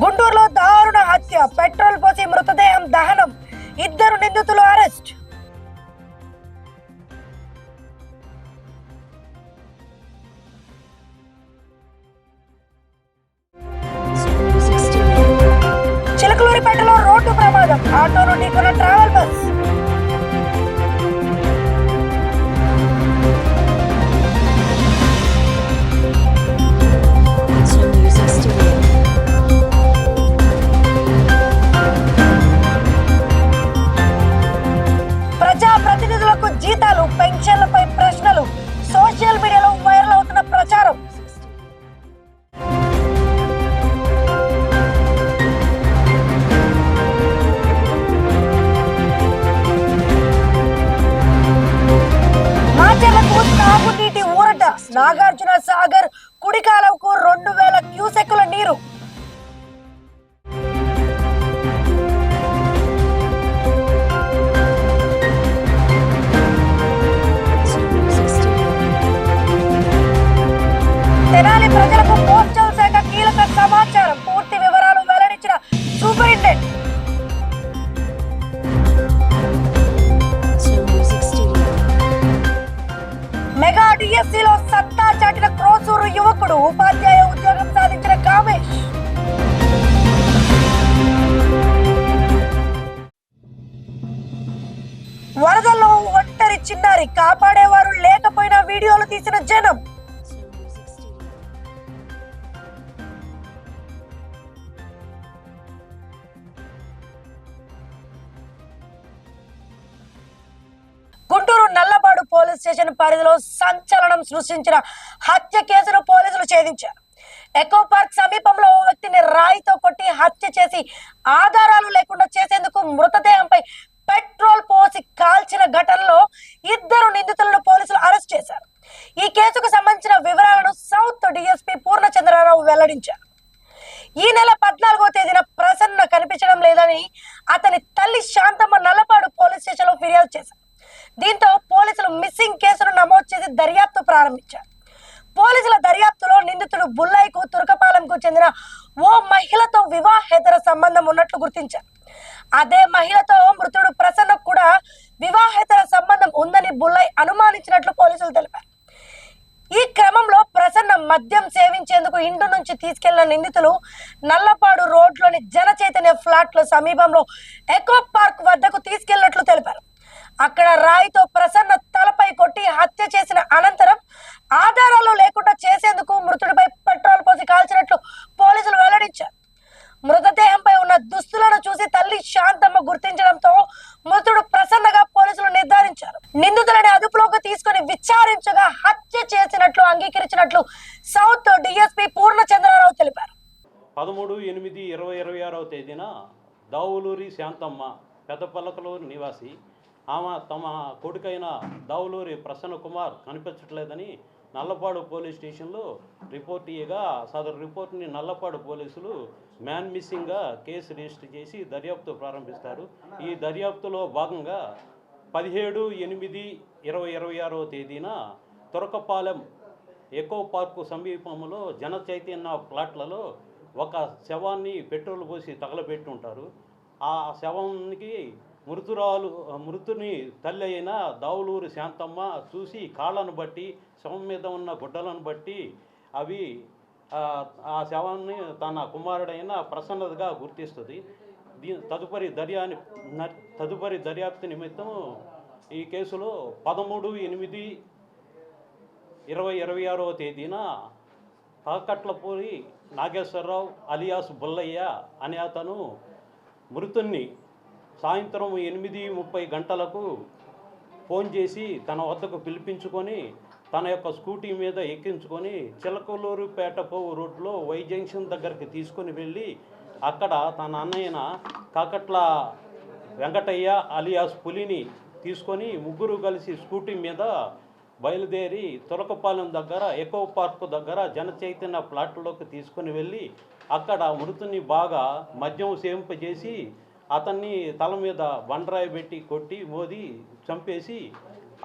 గుంటూరులో దారుణ హత్య, పెట్రోల్ పోసి మృతదేహం దహనం, 2 నిందితులు అరెస్ట్. చిలకలూరిపేటలో రోడ్డు ప్రమాదం, ఆటోను ఢీకొన్న ట్రావెల్ బస్. ప్రజాప్రతినిధులకు జీతాలు, పెన్షన్లపై ప్రశ్నలు, సోషల్ మీడియాలో వైరల్ అవుతున్న ప్రచారం. మాచర్లకు తాగునీటి ఊరట, నాగార్జున సాగర్ కుడికాలకు 2000 క్యూసెక్కుల నీరు. తెనాలి ప్రజలకు పోస్టల్ శాఖ కీలక సమాచారం, పూర్తి వివరాలు వెల్లడించిన సూపరింటెండెంట్. మెగా డిఎస్సిలో సత్తా చాటిన క్రోసూరు యువకుడు, ఉపాధ్యాయ ఉద్యోగం సాధించిన కామేష్. వరదల్లో ఒంటరి చిన్నారి, కాపాడేవారు లేకపోయినా వీడియోలు తీసిన జనం. గుంటూరు నల్లపాడు పోలీస్ స్టేషన్ పరిధిలో సంచలనం సృష్టించిన హత్య కేసును పోలీసులు ఛేదించారు. ఎకో పార్క్ సమీపంలో ఓ వ్యక్తిని రాయితో కొట్టి హత్య చేసి ఆధారాలు లేకుండా చేసేందుకు మృతదేహంపై పెట్రోల్ పోసి కాల్చిన ఘటనలో 2 నిందితులను పోలీసులు అరెస్ట్ చేశారు. ఈ కేసుకు సంబంధించిన వివరాలను సౌత్ డిఎస్పీ పూర్ణచంద్రరావు వెల్లడించారు. ఈ నెల 14వ తేదీన ప్రసన్న కనిపించడం లేదని అతని తల్లి శాంతమ్మ నల్లపాడు పోలీస్ స్టేషన్ లో ఫిర్యాదు చేశారు. దీంతో పోలీసులు మిస్సింగ్ కేసును నమోదు చేసి దర్యాప్తు ప్రారంభించారు. పోలీసుల దర్యాప్తులో నిందితుడు బుల్లయ్యకు తురకపాలెంకు చెందిన ఓ మహిళతో వివాహేతర సంబంధం ఉన్నట్లు గుర్తించారు. అదే మహిళతో మృతుడు ప్రసన్నకు కూడా వివాహేతర సంబంధం ఉందని బుల్లయ్య అనుమానించినట్లు పోలీసులు తెలిపారు. ఈ క్రమంలో ప్రసన్న మద్యం సేవించేందుకు ఇంటి నుంచి తీసుకెళ్లిన నిందితులు నల్లపాడు రోడ్లోని జన చైతన్య ఫ్లాట్ల సమీపంలో ఎకో పార్క్ వద్దకు తీసుకెళ్లినట్లు తెలిపారు. అక్కడ రాయితో ప్రసన్న తలపై కొట్టి హత్య చేసిన అనంతరం ఆధారాలు లేకుండా చేసేందుకు మృతుడిపై పెట్రోల్ పోసి కాల్చినట్లు పోలీసులు వెల్లడించారు. మృతదేహంపై ఉన్న దుస్తులను చూసి తల్లి శాంతమ్మ గుర్తించడంతో మృతుడు ప్రసన్నగా పోలీసులు నిర్ధారించారు. నిందితులని అదుపులోకి తీసుకుని విచారించగా హత్య చేసినట్లు అంగీకరించినట్లు సౌత్ డిఎస్పీ పూర్ణచంద్రరావు తెలిపారు. 13/8/2026 తేదీన దావులూరి శాంతమ్మ పెద్దపల్లకలూరు నివాసి, ఆమె తమ కొడుకైన దావులూరి ప్రసన్న కుమార్ కనిపించట్లేదని నల్లపాడు పోలీస్ స్టేషన్లో రిపోర్ట్ ఇయ్యగా సదరు రిపోర్ట్ని నల్లపాడు పోలీసులు మ్యాన్ మిస్సింగ్గా కేసు రిజిస్టర్ చేసి దర్యాప్తు ప్రారంభిస్తారు. ఈ దర్యాప్తులో భాగంగా 17/8/2026 తేదీన తురకపాలెం ఎకో పార్కు సమీపంలో జన చైతన్య ప్లాట్లలో ఒక శవాన్ని పెట్రోల్ పోసి తగలబెట్టి ఉంటారు. ఆ శవానికి మృతుని తల్లి అయిన దావులూరి శాంతమ్మ చూసి కాళ్ళను బట్టి శవం మీద ఉన్న గుడ్డలను బట్టి అవి ఆ శవాన్ని తన కుమారుడైన ప్రసన్నతగా గుర్తిస్తుంది. తదుపరి దర్యాప్తు నిమిత్తం ఈ కేసులో 13/8/2026 తేదీన కాకట్లపూరి నాగేశ్వరరావు అలియాస్ బుల్లయ్య అనే అతను మృతుణ్ణి సాయంత్రం 8:30 గంటలకు ఫోన్ చేసి తన వద్దకు పిలిపించుకొని తన యొక్క స్కూటీ మీద ఎక్కించుకొని చిలకలూరుపేట పోవు రోడ్లో వై జంక్షన్ దగ్గరికి తీసుకొని వెళ్ళి అక్కడ తన అన్నయ్యన కాకట్ల వెంకటయ్య అలియాస్ పులిని తీసుకొని ముగ్గురు కలిసి స్కూటీ మీద బయలుదేరి తురకపాలెం దగ్గర ఎకో పార్క్ దగ్గర జన చైతన్య ప్లాట్లోకి తీసుకొని వెళ్ళి అక్కడ మృతుని బాగా మద్యం సేవింపజేసి అతన్ని తల మీద బండరాయి పెట్టి కొట్టి మోది చంపేసి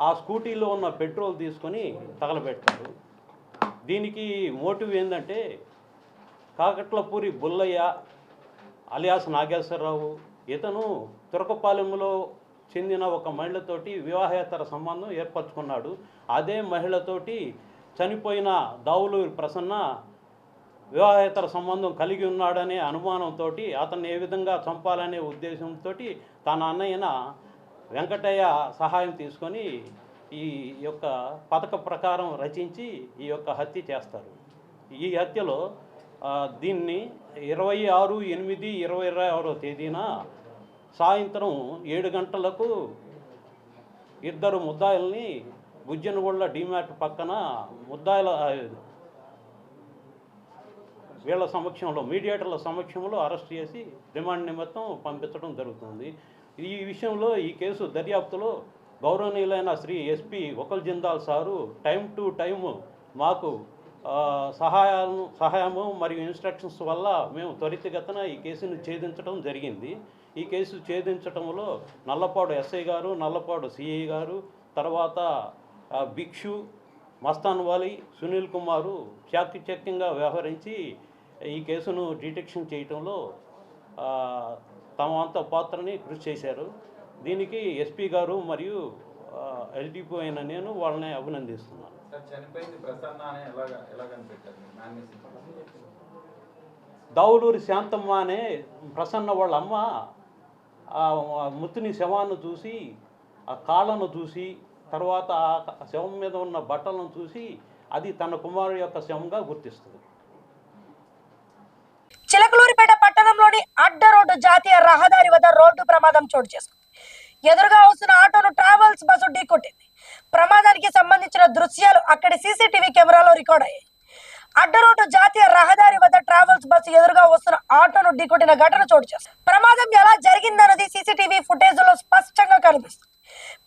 ఆ స్కూటీలో ఉన్న పెట్రోల్ తీసుకొని తగలబెట్టారు. దీనికి మోటివ్ ఏంటంటే కాకట్లపూరి బుల్లయ్య అలియాస్ నాగేశ్వరరావు ఇతను తురకపాలెంలో చెందిన ఒక మహిళతోటి వివాహేతర సంబంధం ఏర్పరచుకున్నాడు. అదే మహిళతోటి చనిపోయిన దావులూరి ప్రసన్న వివాహేతర సంబంధం కలిగి ఉన్నాడనే అనుమానంతో అతన్ని ఏ విధంగా చంపాలనే ఉద్దేశంతో తన అన్నయ్యన వెంకటయ్య సహాయం తీసుకొని ఈ యొక్క పథక ప్రకారం రచించి ఈ యొక్క హత్య చేస్తారు. ఈ హత్యలో దీన్ని 26/8/2026 తేదీన సాయంత్రం 7 గంటలకు ఇద్దరు ముద్దాయిల్ని గుజ్జనగొండ డిమార్ట్ పక్కన ముద్దాయిల వీళ్ళ సమక్షంలో మీడియేటర్ల సమక్షంలో అరెస్ట్ చేసి రిమాండ్ నిమిత్తం పంపించడం జరుగుతుంది. ఈ విషయంలో ఈ కేసు దర్యాప్తులో గౌరవనీయులైన Shri SP Okal Jindal sir time to time మాకు సహాయము మరియు ఇన్స్ట్రక్షన్స్ వల్ల మేము త్వరితగతిన ఈ కేసును ఛేదించడం జరిగింది. ఈ కేసు ఛేదించడంలో నల్లపాడు ఎస్ఐ గారు, నల్లపాడు సిఐ గారు, తర్వాత భిక్షు, మస్తాన్ వాలి, సునీల్ కుమారు చాకచక్యంగా వ్యవహరించి ఈ కేసును డిటెక్షన్ చేయటంలో తమ వంత పాత్రని కృషి చేశారు. దీనికి ఎస్పీ గారు మరియు ఎల్డీపీ అయిన నేను వాళ్ళని అభినందిస్తున్నాను. దావులూరి శాంతమ్మ అనే ప్రసన్న వాళ్ళ అమ్మ ముత్తుని శవాన్ని చూసి, ఆ కాళ్ళను చూసి, తర్వాత ఆ శవం మీద ఉన్న బట్టలను చూసి అది తన కుమారుడు యొక్క శవంగా గుర్తిస్తుంది. చిలకలూరిపేట పట్టణంలోని అడ్డ రోడ్డు జాతీయ రహదారి వద్ద రోడ్డు ప్రమాదం చోటు చేసుకుంది. ఎదురుగా వస్తున్న ఆటోను ట్రావెల్స్ బస్సు ఢీకొట్టింది. ప్రమాదానికి సంబంధించిన దృశ్యాలు అక్కడి సీసీటీవీ కెమెరాలో రికార్డ్ అయ్యాయి. అడ్డ రోడ్డు జాతీయ రహదారి వద్ద ట్రావెల్స్ బస్సు ఎదురుగా వస్తున్న ఆటోను ఢీకొట్టిన ఘటన చోటు చేసుకుంది. ప్రమాదం ఎలా జరిగిందన్నది సీసీటీవీ ఫుటేజ్ లో స్పష్టంగా కనిపిస్తుంది.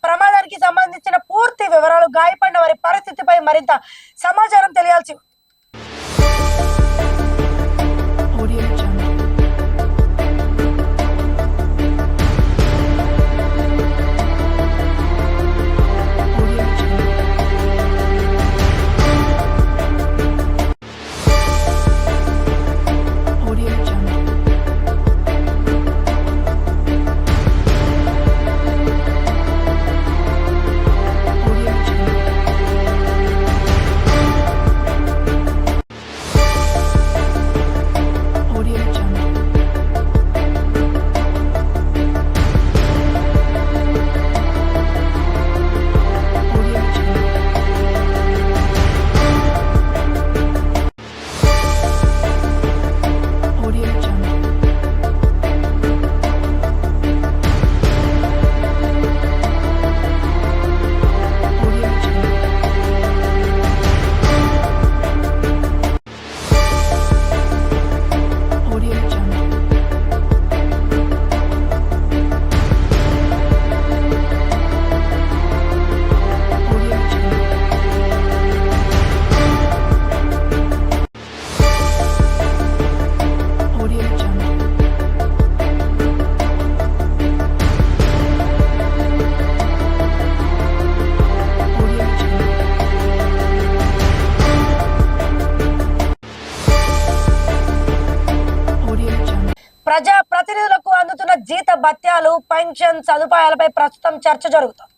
ప్రమాదానికి సంబంధించిన పూర్తి వివరాలు, గాయపడిన వారి పరిస్థితిపై మరింత సమాచారం తెలియాల్సి ఉంది. ప్రజా ప్రతినిధులకు అందుతున్న జీత భత్యాలు, పెన్షన్ సదుపాయాలపై ప్రస్తుతం చర్చ జరుగుతోంది.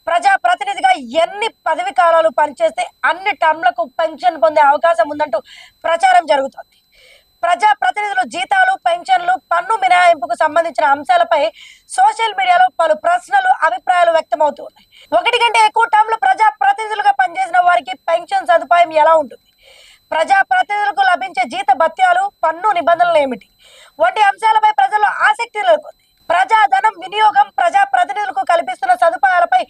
ప్రజా ప్రతినిధిగా ఎన్ని పదవి కాలాలు పనిచేస్తే అన్ని టర్మ్లకు పెన్షన్ పొందే అవకాశం ఉందంటూ ప్రచారం జరుగుతోంది. ప్రజా ప్రతినిధులు జీతాలు, పెన్షన్లు, పన్ను మినహాయింపుకు సంబంధించిన అంశాలపై సోషల్ మీడియాలో పలు ప్రశ్నలు, అభిప్రాయాలు వ్యక్తమవుతున్నాయి. 1 కంటే ఎక్కువ టర్మ్లు ప్రజా ప్రతినిధులుగా పనిచేసిన వారికి పెన్షన్ సదుపాయం ఎలా ఉంటుంది? ప్రజా ప్రతినిధులకు లభించే జీత భత్యాలు, పన్ను నిబంధనలు ఏమిటి వంటి అంశాలపై ప్రజల్లో ఆసక్తి నెలకొంది. ప్రజాధనం వినియోగం, ప్రజా ప్రతినిధులకు కల్పిస్తున్న సదుపాయాలపై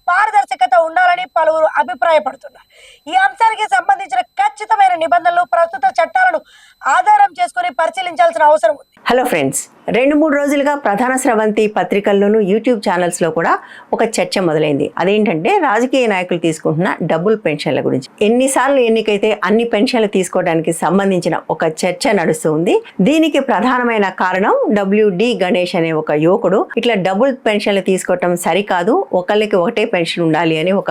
పారదర్శకత ఉండాలని పలువురు అభిప్రాయపడుతున్నారు. ఈ అంశానికి సంబంధించిన ఖచ్చితమైన నిబంధనలు, ప్రస్తుత చట్టాలను ఆధారం చేసుకుని పరిశీలించాల్సిన అవసరం ఉంది. హలో ఫ్రెండ్స్, 2-3 రోజులుగా ప్రధాన స్రవంతి పత్రికల్లోనూ యూట్యూబ్ ఛానల్స్లో కూడా ఒక చర్చ మొదలైంది. అదేంటంటే రాజకీయ నాయకులు తీసుకుంటున్న డబుల్ పెన్షన్ల గురించి. ఎన్నిసార్లు ఎన్నికైతే అన్ని పెన్షన్లు తీసుకోవడానికి సంబంధించిన ఒక చర్చ నడుస్తూ ఉంది. దీనికి ప్రధానమైన కారణం WD గణేష్ అనే ఒక యువకుడు ఇట్లా డబుల్ పెన్షన్లు తీసుకోవటం సరికాదు, ఒకళ్ళకి ఒకటే పెన్షన్ ఉండాలి అని ఒక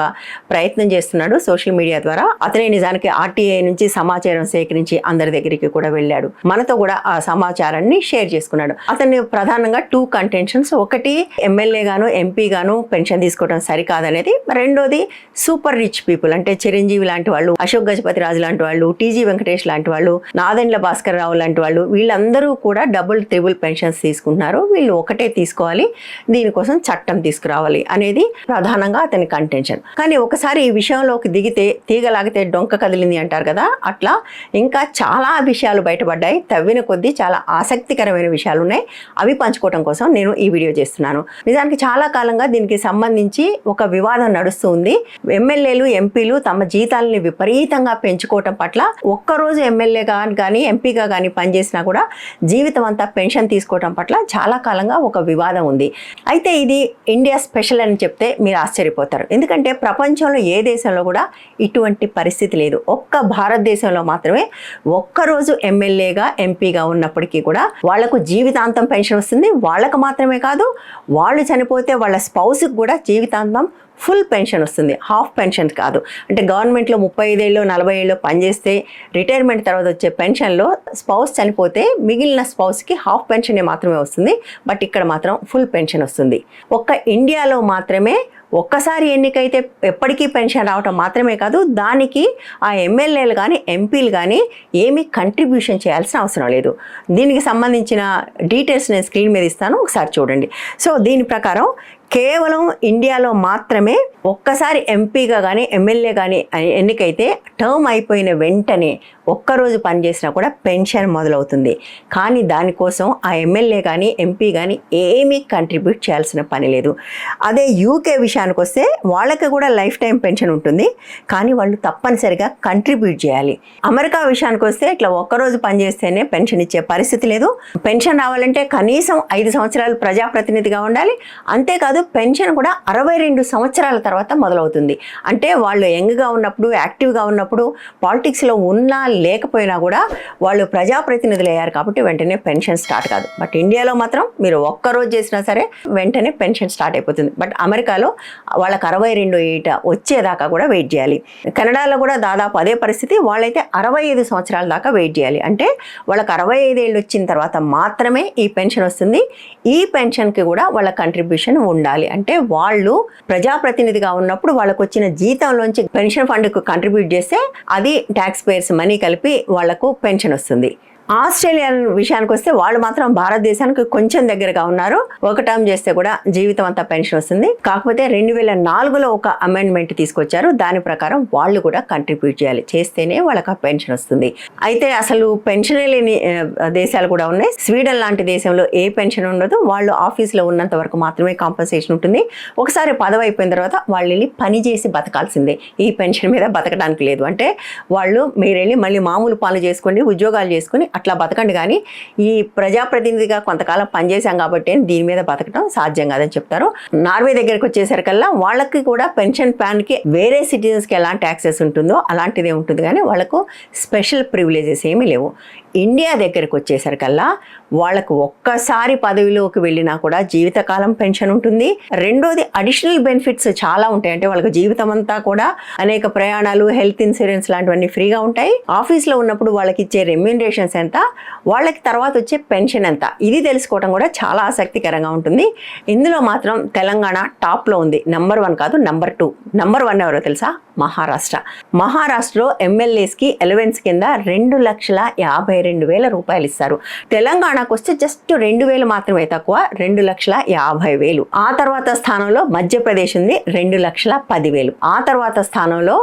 ప్రయత్నం చేస్తున్నాడు సోషల్ మీడియా ద్వారా. అతనే నిజానికి RTI నుంచి సమాచారం సేకరించి అందరి దగ్గరికి కూడా వెళ్ళాడు. మనతో కూడా ఆ సమాచారాన్ని షేర్ చేసుకున్నాడు. అతన్ని ప్రధానంగా 2 కంటెన్షన్స్, ఒకటి ఎమ్మెల్యే గాను ఎంపీ గాను పెన్షన్ తీసుకోవడం సరికాదనేది, రెండోది సూపర్ రిచ్ పీపుల్ అంటే చిరంజీవి లాంటి వాళ్ళు, అశోక్ గజపతి రాజు లాంటి వాళ్ళు, టీజీ వెంకటేష్ లాంటి వాళ్ళు, నాదెండ్ల భాస్కర్ రావు లాంటి వాళ్ళు, వీళ్ళందరూ కూడా డబుల్ ట్రిబుల్ పెన్షన్స్ తీసుకుంటున్నారు, వీళ్ళు ఒకటే తీసుకోవాలి, దీనికోసం చట్టం తీసుకురావాలి అనేది ప్రధానంగా అతని కంటెన్షన్. కానీ ఒకసారి ఈ విషయంలోకి దిగితే తీగలాగితే డొంక కదిలింది అంటారు కదా, అట్లా ఇంకా చాలా విషయాలు బయటపడ్డాయి. తవ్విన కొద్దీ చాలా ఆసక్తికరమైన విషయాలు ఉన్నాయి. అవి పంచుకోవడం కోసం నేను ఈ వీడియో చేస్తున్నాను. నిజానికి చాలా కాలంగా దీనికి సంబంధించి ఒక వివాదం నడుస్తూ ఉంది. ఎమ్మెల్యేలు ఎంపీలు తమ జీతాలని విపరీతంగా పెంచుకోవటం పట్ల ఒక్కరోజు ఎమ్మెల్యేగా కానీ ఎంపీగా కానీ పనిచేసినా కూడా జీవితం అంతా పెన్షన్ తీసుకోవటం పట్ల చాలా కాలంగా ఒక వివాదం ఉంది. అయితే ఇది ఇండియా స్పెషల్ అని చెప్తే మీరు ఆశ్చర్యపోతారు. ఎందుకంటే ప్రపంచంలో ఏ దేశంలో కూడా ఇటువంటి పరిస్థితి లేదు. ఒక్క భారతదేశంలో మాత్రమే ఒక్కరోజు ఎమ్మెల్యేగా ఎంపీగా ఉన్నప్పటికీ కూడా వాళ్లకు జీవితాంతం పెన్షన్ వస్తుంది. వాళ్ళకు మాత్రమే కాదు, వాళ్ళు చనిపోతే వాళ్ళ స్పౌస్కి కూడా జీవితాంతం ఫుల్ పెన్షన్ వస్తుంది, హాఫ్ పెన్షన్ కాదు. అంటే గవర్నమెంట్లో 35 ఏళ్ళు 40 ఏళ్ళు పనిచేస్తే రిటైర్మెంట్ తర్వాత వచ్చే పెన్షన్లో స్పౌస్ చనిపోతే మిగిలిన స్పౌస్కి హాఫ్ పెన్షన్ మాత్రమే వస్తుంది. బట్ ఇక్కడ మాత్రం ఫుల్ పెన్షన్ వస్తుంది. ఒక్క ఇండియాలో మాత్రమే ఒక్కసారి ఎన్నికైతే ఎప్పటికీ పెన్షన్ రావటం మాత్రమే కాదు, దానికి ఆ ఎమ్మెల్యేలు కానీ ఎంపీలు కానీ ఏమీ కంట్రిబ్యూషన్ చేయాల్సిన అవసరం లేదు. దీనికి సంబంధించిన డీటెయిల్స్ నేను స్క్రీన్ మీద ఇస్తాను, ఒకసారి చూడండి. సో దీని ప్రకారం కేవలం ఇండియాలో మాత్రమే ఒక్కసారి ఎంపీగా కానీ ఎమ్మెల్యే కానీ ఎన్నికైతే టర్మ్ అయిపోయిన వెంటనే ఒక్కరోజు పనిచేసినా కూడా పెన్షన్ మొదలవుతుంది. కానీ దానికోసం ఆ ఎమ్మెల్యే కానీ ఎంపీ కానీ ఏమీ కంట్రిబ్యూట్ చేయాల్సిన పని లేదు. అదే యూకే విషయానికి వస్తే వాళ్ళకి కూడా లైఫ్ టైం పెన్షన్ ఉంటుంది, కానీ వాళ్ళు తప్పనిసరిగా కంట్రిబ్యూట్ చేయాలి. అమెరికా విషయానికి వస్తే ఇట్లా ఒక్కరోజు పనిచేస్తేనే పెన్షన్ ఇచ్చే పరిస్థితి లేదు. పెన్షన్ రావాలంటే కనీసం 5 సంవత్సరాలు ప్రజాప్రతినిధిగా ఉండాలి. అంతేకాదు పెన్షన్ కూడా 62 సంవత్సరాల తర్వాత మొదలవుతుంది. అంటే వాళ్ళు యంగ్గా ఉన్నప్పుడు, యాక్టివ్గా ఉన్నప్పుడు, పాలిటిక్స్లో ఉన్నా లేకపోయినా కూడా వాళ్ళు ప్రజాప్రతినిధులు అయ్యారు కాబట్టి వెంటనే పెన్షన్ స్టార్ట్ కాదు. బట్ ఇండియాలో మాత్రం మీరు ఒక్కరోజు చేసినా సరే వెంటనే పెన్షన్ స్టార్ట్ అయిపోతుంది. బట్ అమెరికాలో వాళ్ళకి 62 ఏట వచ్చేదాకా కూడా వెయిట్ చేయాలి. కెనడాలో కూడా దాదాపు అదే పరిస్థితి. వాళ్ళైతే 65 సంవత్సరాల దాకా వెయిట్ చేయాలి. అంటే వాళ్ళకి 65 ఏళ్ళు వచ్చిన తర్వాత మాత్రమే ఈ పెన్షన్ వస్తుంది. ఈ పెన్షన్కి కూడా వాళ్ళ కంట్రిబ్యూషన్ ఉండాలి. అంటే వాళ్ళు ప్రజాప్రతినిధిగా ఉన్నప్పుడు వాళ్ళకు వచ్చిన జీతంలోంచి పెన్షన్ ఫండ్కు కంట్రిబ్యూట్ చేస్తే అది ట్యాక్స్ పేయర్స్ మనీ కలిపి వాళ్లకు పెన్షన్ వస్తుంది. ఆస్ట్రేలియా విషయానికి వస్తే వాళ్ళు మాత్రం భారతదేశానికి కొంచెం దగ్గరగా ఉన్నారు. ఒక టర్మ్ చేస్తే కూడా జీవితం అంతా పెన్షన్ వస్తుంది. కాకపోతే 2004లో ఒక అమెండ్మెంట్ తీసుకొచ్చారు. దాని ప్రకారం వాళ్ళు కూడా కంట్రిబ్యూట్ చేయాలి, చేస్తేనే వాళ్ళకి ఆ పెన్షన్ వస్తుంది. అయితే అసలు పెన్షన్ లేని దేశాలు కూడా ఉన్నాయి. స్వీడన్ లాంటి దేశంలో ఏ పెన్షన్ ఉండదు. వాళ్ళు ఆఫీస్లో ఉన్నంత వరకు మాత్రమే కాంపన్సేషన్ ఉంటుంది. ఒకసారి పదవి అయిపోయిన తర్వాత వాళ్ళు వెళ్ళి పని చేసి బతకాల్సిందే. ఈ పెన్షన్ మీద బతకడానికి లేదు. అంటే వాళ్ళు మీరు వెళ్ళి మళ్ళీ మామూలు పనులు చేసుకోండి, ఉద్యోగాలు చేసుకుని అట్లా బతకండి, కానీ ఈ ప్రజాప్రతినిధిగా కొంతకాలం పనిచేశాం కాబట్టి దీని మీద బతకడం సాధ్యం కాదని చెప్తారు. నార్వే దగ్గరికి వచ్చేసరికల్లా వాళ్ళకి కూడా పెన్షన్ ప్లాన్కి వేరే సిటిజన్స్కి ఎలాంటి యాక్సెస్ ఉంటుందో అలాంటిదే ఉంటుంది, కానీ వాళ్ళకు స్పెషల్ ప్రివిలేజెస్ ఏమీ లేవు. ఇండియా దగ్గరికి వచ్చేసరికల్లా వాళ్ళకు ఒక్కసారి పదవిలోకి వెళ్ళినా కూడా జీవితకాలం పెన్షన్ ఉంటుంది. రెండోది అడిషనల్ బెనిఫిట్స్ చాలా ఉంటాయి. అంటే వాళ్ళకి జీవితం అంతా కూడా అనేక ప్రయాణాలు, హెల్త్ ఇన్సూరెన్స్ లాంటివన్నీ ఫ్రీగా ఉంటాయి. ఆఫీస్లో ఉన్నప్పుడు వాళ్ళకి ఇచ్చే రెమ్యూనరేషన్స్ ఎంత, వాళ్ళకి తర్వాత వచ్చే పెన్షన్ ఎంత, ఇది తెలుసుకోవడం కూడా చాలా ఆసక్తికరంగా ఉంటుంది. ఇందులో మాత్రం తెలంగాణ టాప్లో ఉంది. నెంబర్ 1 కాదు, నెంబర్ 2. నెంబర్ 1 ఎవరో తెలుసా? మహారాష్ట్ర. మహారాష్ట్రలో ఎమ్మెల్యేస్కి ఎలవెన్స్ కింద 2,52,000 రూపాయలు ఇస్తారు. తెలంగాణకు వస్తే జస్ట్ 2,000 మాత్రమే తక్కువ, 2,50,000. ఆ తర్వాత స్థానంలో మధ్యప్రదేశ్ ఉంది, 2,10,000. ఆ తర్వాత స్థానంలో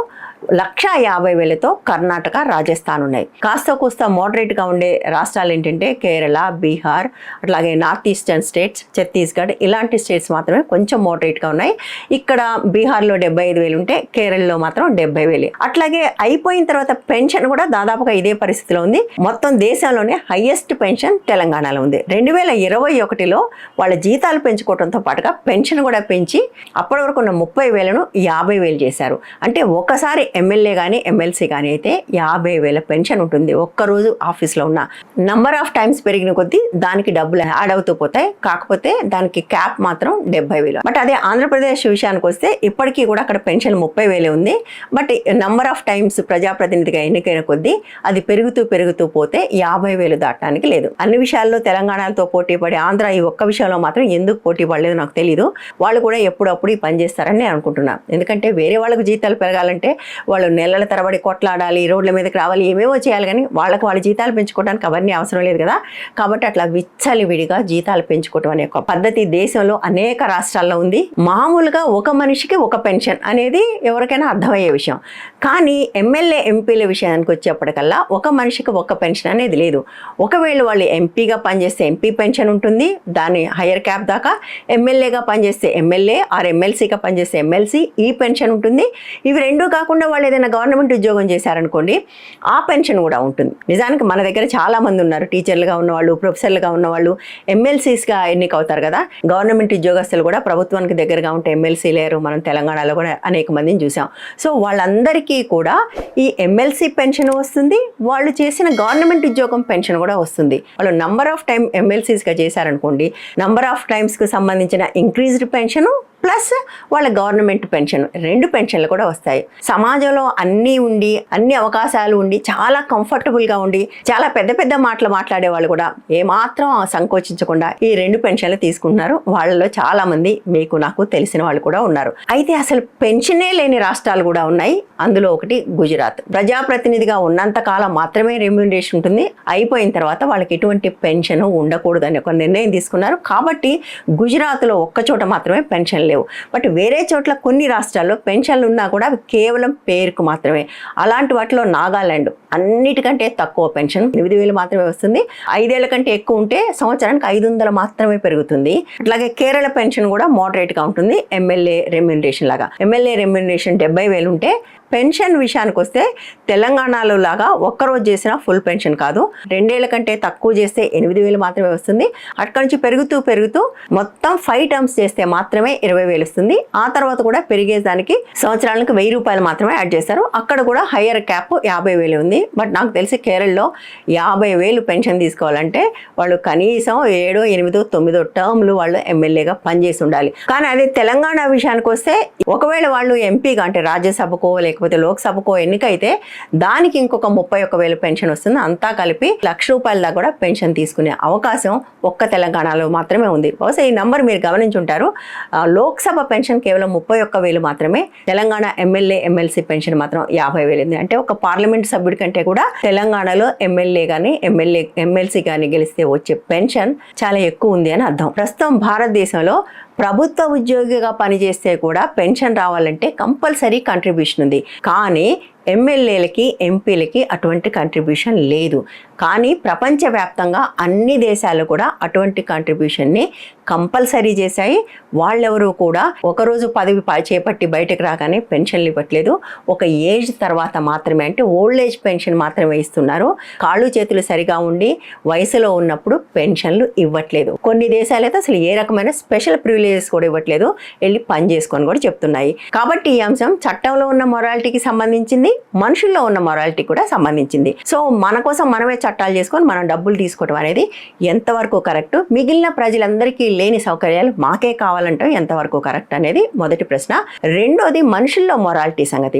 1,50,000తో కర్ణాటక, రాజస్థాన్ ఉన్నాయి. కాస్త కూస్త మోడరేట్గా ఉండే రాష్ట్రాలు ఏంటంటే కేరళ, బీహార్, అట్లాగే నార్త్ ఈస్టర్న్ స్టేట్స్, ఛత్తీస్గఢ్, ఇలాంటి స్టేట్స్ మాత్రమే కొంచెం మోడరేట్గా ఉన్నాయి. ఇక్కడ బీహార్లో 75,000 ఉంటే కేరళలో మాత్రం 70,000. అట్లాగే అయిపోయిన తర్వాత పెన్షన్ కూడా దాదాపుగా ఇదే పరిస్థితిలో ఉంది. మొత్తం దేశంలోనే హైయెస్ట్ పెన్షన్ తెలంగాణలో ఉంది. 2021లో వాళ్ళ జీతాలు పెంచుకోవడంతో పాటుగా పెన్షన్ కూడా పెంచి అప్పటి వరకు ఉన్న 30,000ను 50,000 చేశారు. అంటే ఒకసారి ఎమ్మెల్యే కానీ ఎమ్మెల్సీ కానీ అయితే 50,000 పెన్షన్ ఉంటుంది ఒక్కరోజు ఆఫీస్లో ఉన్న. నంబర్ ఆఫ్ టైమ్స్ పెరిగిన కొద్దీ దానికి డబ్బులు యాడ్ అవుతూ పోతాయి. కాకపోతే దానికి క్యాప్ మాత్రం 70,000. బట్ అదే ఆంధ్రప్రదేశ్ విషయానికి వస్తే ఇప్పటికీ కూడా అక్కడ పెన్షన్ 30,000 ఉంది. బట్ నంబర్ ఆఫ్ టైమ్స్ ప్రజాప్రతినిధిగా ఎన్నికైన కొద్దీ అది పెరుగుతూ పోతే 50,000 దాటడానికి లేదు. అన్ని విషయాల్లో తెలంగాణతో పోటీ పడి ఆంధ్ర ఈ ఒక్క విషయంలో మాత్రం ఎందుకు పోటీ పడలేదు నాకు తెలీదు. వాళ్ళు కూడా ఎప్పుడప్పుడు ఈ పని చేస్తారని నేను అనుకుంటున్నాను. ఎందుకంటే వేరే వాళ్ళకు జీతాలు పెరగాలంటే వాళ్ళు నెలల తరబడి కొట్లాడాలి, రోడ్ల మీదకి రావాలి, ఏమేమో చేయాలి. కానీ వాళ్ళకి వాళ్ళ జీతాలు పెంచుకోవడానికి అవన్నీ అవసరం లేదు కదా. కాబట్టి అట్లా విచ్చలివిడిగా జీతాలు పెంచుకోవడం అనే ఒక పద్ధతి దేశంలో అనేక రాష్ట్రాల్లో ఉంది. మామూలుగా ఒక మనిషికి ఒక పెన్షన్ అనేది ఎవరికైనా అర్థమయ్యే విషయం. కానీ ఎమ్మెల్యే ఎంపీల విషయానికి వచ్చేప్పటికల్లా ఒక మనిషికి ఒక పెన్షన్ అనేది లేదు. ఒకవేళ వాళ్ళు ఎంపీగా పనిచేస్తే ఎంపీ పెన్షన్ ఉంటుంది, దాని హయ్యర్ క్యాప్ దాకా. ఎమ్మెల్యేగా పనిచేస్తే ఎమ్మెల్యే ఆర్ ఎమ్మెల్సీగా పనిచేస్తే ఎమ్మెల్సీ ఈ పెన్షన్ ఉంటుంది. ఇవి రెండూ కాకుండా వాళ్ళు ఏదైనా గవర్నమెంట్ ఉద్యోగం చేశారనుకోండి, ఆ పెన్షన్ కూడా ఉంటుంది. నిజానికి మన దగ్గర చాలా మంది ఉన్నారు, టీచర్లుగా ఉన్నవాళ్ళు, ప్రొఫెసర్లుగా ఉన్నవాళ్ళు, ఎమ్మెల్సీస్గా ఎన్నికవుతారు కదా. గవర్నమెంట్ ఉద్యోగస్తులు కూడా ప్రభుత్వానికి దగ్గరగా ఉంటే ఎమ్మెల్సీ లేరు. మనం తెలంగాణలో కూడా అనేక మందిని చూసాం. సో వాళ్ళందరికీ కూడా ఈ ఎమ్మెల్సీ పెన్షన్ వస్తుంది, వాళ్ళు చేసిన గవర్నమెంట్ ఉద్యోగం పెన్షన్ కూడా వస్తుంది. వాళ్ళు నంబర్ ఆఫ్ టైం ఎమ్మెల్సీస్గా చేశారనుకోండి, నంబర్ ఆఫ్ టైమ్స్కి సంబంధించిన ఇంక్రీజ్డ్ పెన్షను ప్లస్ వాళ్ళ గవర్నమెంట్ పెన్షన్, 2 పెన్షన్లు కూడా వస్తాయి. సమాజంలో అన్నీ ఉండి అన్ని అవకాశాలు ఉండి చాలా కంఫర్టబుల్గా ఉండి చాలా పెద్ద పెద్ద మాటలు మాట్లాడే వాళ్ళు కూడా ఏమాత్రం సంకోచించకుండా ఈ 2 పెన్షన్లు తీసుకుంటున్నారు. వాళ్ళలో చాలా మంది మీకు నాకు తెలిసిన వాళ్ళు కూడా ఉన్నారు. అయితే అసలు పెన్షనే లేని రాష్ట్రాలు కూడా ఉన్నాయి. అందులో ఒకటి గుజరాత్. ప్రజాప్రతినిధిగా ఉన్నంత కాలం మాత్రమే రెమ్యూనరేషన్ ఉంటుంది, అయిపోయిన తర్వాత వాళ్ళకి ఎటువంటి పెన్షన్ ఉండకూడదని ఒక నిర్ణయం తీసుకున్నారు. కాబట్టి గుజరాత్లో ఒక్కచోట మాత్రమే పెన్షన్ లేవు. బట్ వేరే చోట్ల కొన్ని రాష్ట్రాల్లో పెన్షన్లు ఉన్నా కూడా అవి కేవలం పేరుకు మాత్రమే. అలాంటి వాటిలో నాగాలాండ్ అన్నిటికంటే తక్కువ పెన్షన్ 8,000 మాత్రమే వస్తుంది. 5 ఏళ్ల కంటే ఎక్కువ ఉంటే సంవత్సరానికి 500 మాత్రమే పెరుగుతుంది. అట్లాగే కేరళ పెన్షన్ కూడా మోడరేట్గా ఉంటుంది, ఎమ్మెల్యే రెమ్యూనరేషన్ లాగా. ఎమ్మెల్యే రెమ్యూనరేషన్ 70,000 ఉంటే పెన్షన్ విషయానికి వస్తే తెలంగాణలో లాగా ఒక్కరోజు చేసిన ఫుల్ పెన్షన్ కాదు. 2 ఏళ్ల కంటే తక్కువ చేస్తే 8,000 మాత్రమే వస్తుంది. అక్కడి నుంచి పెరుగుతూ మొత్తం 5 టర్మ్స్ చేస్తే మాత్రమే 20,000 వస్తుంది. ఆ తర్వాత కూడా పెరిగేదానికి సంవత్సరానికి 1,000 రూపాయలు మాత్రమే యాడ్ చేస్తారు. అక్కడ కూడా హయ్యర్ క్యాప్ 50,000 ఉంది. బట్ నాకు తెలిసి కేరళలో 50,000 పెన్షన్ తీసుకోవాలంటే వాళ్ళు కనీసం 7, 8, 9 టర్మ్లు వాళ్ళు ఎమ్మెల్యేగా పనిచేసి ఉండాలి. కానీ అదే తెలంగాణ విషయానికి వస్తే ఒకవేళ వాళ్ళు ఎంపీగా అంటే రాజ్యసభకో లేకపోతే లోక్సభకో ఎన్నికైతే దానికి ఇంకొక 31,000 పెన్షన్ వస్తుంది. అంతా కలిపి ₹1,00,000 దాకా కూడా పెన్షన్ తీసుకునే అవకాశం ఒక్క తెలంగాణలో మాత్రమే ఉంది. బహుశా ఈ నంబర్ మీరు గమనించుంటారు. లోక్సభ పెన్షన్ కేవలం 31,000 మాత్రమే. తెలంగాణ ఎమ్మెల్యే ఎమ్మెల్సీ పెన్షన్ మాత్రం 50,000 ఉంది. అంటే ఒక పార్లమెంట్ సభ్యుడి కంటే కూడా తెలంగాణలో ఎమ్మెల్యే కానీ ఎమ్మెల్సీ కానీ గెలిస్తే వచ్చే పెన్షన్ చాలా ఎక్కువ ఉంది అని అర్థం. ప్రస్తుతం భారతదేశంలో ప్రభుత్వ ఉద్యోగిగా పనిచేస్తే కూడా పెన్షన్ రావాలంటే కంపల్సరీ కంట్రిబ్యూషన్ ఉంది. కానీ ఎమ్మెల్యేలకి ఎంపీలకి అటువంటి కంట్రిబ్యూషన్ లేదు. కానీ ప్రపంచవ్యాప్తంగా అన్ని దేశాలు కూడా అటువంటి కంట్రిబ్యూషన్ని కంపల్సరీ చేశాయి. వాళ్ళెవరూ కూడా ఒకరోజు పదవి చేపట్టి బయటకు రాగానే పెన్షన్లు ఇవ్వట్లేదు. ఒక ఏజ్ తర్వాత మాత్రమే, అంటే ఓల్డ్ ఏజ్ పెన్షన్ మాత్రమే ఇస్తున్నారు. కాళ్ళు చేతులు సరిగా ఉండి వయసులో ఉన్నప్పుడు పెన్షన్లు ఇవ్వట్లేదు. కొన్ని దేశాలు అయితే అసలు ఏ రకమైన స్పెషల్ ప్రివిలేజెస్ కూడా ఇవ్వట్లేదు, వెళ్ళి పని చేసుకొని కూడా చెప్తున్నాయి. కాబట్టి ఈ అంశం చట్టంలో ఉన్న మొరాలిటీకి సంబంధించింది, మనుషుల్లో ఉన్న మొరాలిటీ కూడా సంబంధించింది. సో మన కోసం మనమే చట్టాలు చేసుకొని మనం డబ్బులు తీసుకోవడం అనేది ఎంతవరకు కరెక్ట్, మిగిలిన ప్రజలందరికీ లేని సౌకర్యాలు మాకే కావాలంటే ఎంతవరకు కరెక్ట్ అనేది మొదటి ప్రశ్న. రెండోది మనుషుల్లో మొరాలిటీ సంగతి.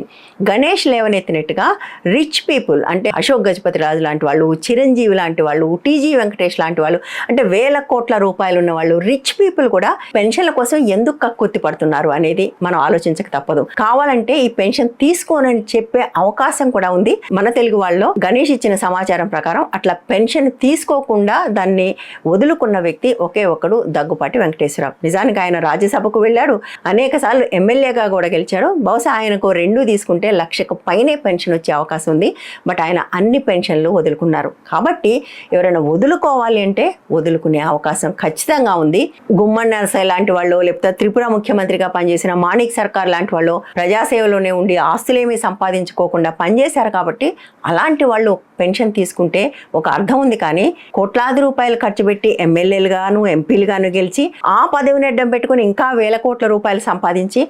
గణేష్ లేవనెత్తినట్టుగా రిచ్ పీపుల్ అంటే అశోక్ గజపతి రాజు లాంటి వాళ్ళు, చిరంజీవి లాంటి వాళ్ళు, టీజీ వెంకటేష్ లాంటి వాళ్ళు, అంటే వేల కోట్ల రూపాయలు ఉన్న వాళ్ళు, రిచ్ పీపుల్ కూడా పెన్షన్ల కోసం ఎందుకు కక్కుర్తి పడుతున్నారు అనేది మనం ఆలోచించక తప్పదు. కావాలంటే ఈ పెన్షన్ తీసుకోనని చెప్పే అవకాశం కూడా ఉంది. మన తెలుగు వాళ్ళు గణేష్ ఇచ్చిన సమాచారం ప్రకారం అట్లా పెన్షన్ తీసుకోకుండా దాన్ని వదులుకున్న వ్యక్తి ఒకే ఒకడు దగ్గుపాటి వెంకటేశ్వరరావు. నిజానికి ఆయన రాజ్యసభకు వెళ్ళాడు, అనేక సార్లు ఎమ్మెల్యేగా కూడా గెలిచాడు. బహుశా ఆయనకు 2 తీసుకుంటే 1,00,000 పైనే పెన్షన్ వచ్చే అవకాశం ఉంది. బట్ ఆయన అన్ని పెన్షన్లు వదులుకున్నారు. కాబట్టి ఎవరైనా వదులుకోవాలి అంటే వదులుకునే అవకాశం ఖచ్చితంగా ఉంది. గుమ్మడి నరసయ్య లాంటి వాళ్ళు, లేకపోతే త్రిపుర ముఖ్యమంత్రిగా పనిచేసిన మాణిక్ సర్కార్ లాంటి వాళ్ళు ప్రజాసేవలోనే ఉండి ఆస్తులేమీ సంపాదించుకోకుండా పనిచేశారు. కాబట్టి అలాంటి వాళ్ళు పెన్షన్ తీసుకుంటే ఒక అర్థం ఉంది, కానీ కోట్లాది రూపాయలు ఖర్చు పెట్టి ఎమ్మెల్యేలుగాను ఎంపీలుగాను గెలిచి ఆ పదవిని అడ్డం పెట్టుకుని ఇంకా వేల కోట్ల రూపాయలు సంపాదించి